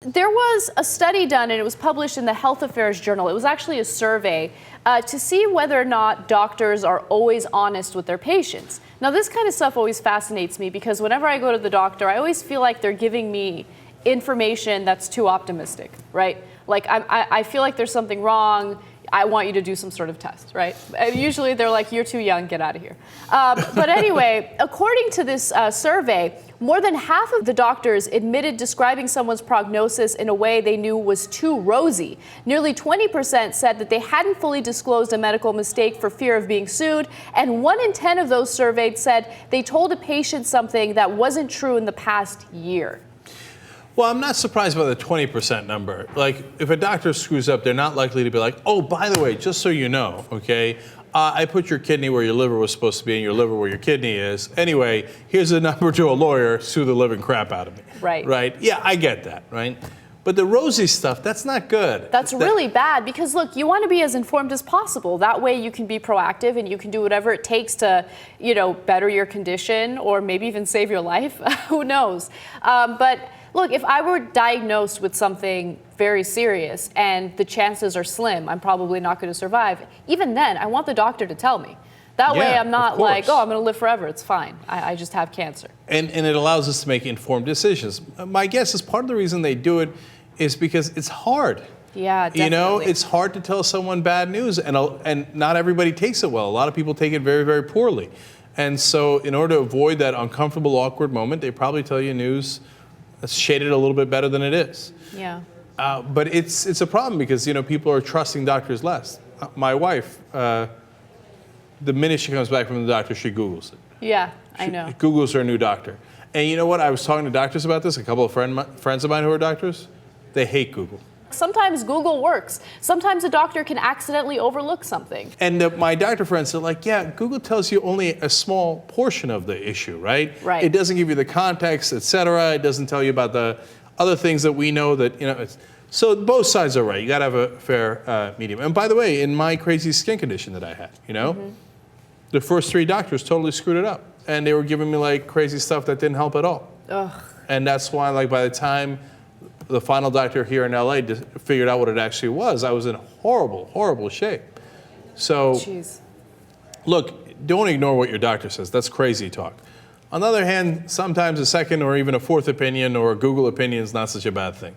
There was a study done, and it was published in the Health Affairs Journal. It was actually a survey to see whether or not doctors are always honest with their patients. Now, this kind of stuff always fascinates me because whenever I go to the doctor, I always feel like they're giving me information that's too optimistic, right? Like, I feel like there's something wrong. I want you to do some sort of test, right? And usually they're like, you're too young, get out of here. But anyway, according to this survey, more than half of the doctors admitted describing someone's prognosis in a way they knew was too rosy. Nearly 20% said that they hadn't fully disclosed a medical mistake for fear of being sued, and 1 in 10 of those surveyed said they told a patient something that wasn't true in the past year. Well, I'm not surprised by the 20% number. Like, if a doctor screws up, they're not likely to be like, oh, by the way, just so you know, okay, I put your kidney where your liver was supposed to be and your liver where your kidney is. Anyway, here's a number to a lawyer, sue the living crap out of me. Right. Right? Yeah, I get that, right? But the rosy stuff, that's not good. That's really bad because, look, you want to be as informed as possible. That way you can be proactive and you can do whatever it takes to, you know, better your condition or maybe even save your life. Who knows? But look, if I were diagnosed with something very serious and the chances are slim, I'm probably not going to survive. Even then, I want the doctor to tell me. That way I'm not like, oh, I'm going to live forever. It's fine. I just have cancer. And it allows us to make informed decisions. My guess is part of the reason they do it is because it's hard. Yeah, definitely. You know, it's hard to tell someone bad news, and not everybody takes it well. A lot of people take it very, very poorly. And so in order to avoid that uncomfortable, awkward moment, they probably tell you news that's shaded a little bit better than it is. Yeah. But it's a problem because, you know, people are trusting doctors less. My wife, the minute she comes back from the doctor, she Googles it. Yeah, I know. Googles her new doctor. And you know what? I was talking to doctors about this, a couple of friends of mine who are doctors. They hate Google. Sometimes Google works. Sometimes a doctor can accidentally overlook something. And my doctor friends are like, yeah, Google tells you only a small portion of the issue, right? Right. It doesn't give you the context, et cetera. It doesn't tell you about the other things that we know that, you know. So both sides are right. You got to have a fair medium. And by the way, in my crazy skin condition that I had, you know, the first 3 doctors totally screwed it up. And they were giving me like crazy stuff that didn't help at all. Ugh. And that's why, like, by the time the final doctor here in LA figured out what it actually was, I was in horrible, horrible shape. So, Jeez. Look, don't ignore what your doctor says. That's crazy talk. On the other hand, sometimes a second or even a fourth opinion or a Google opinion is not such a bad thing.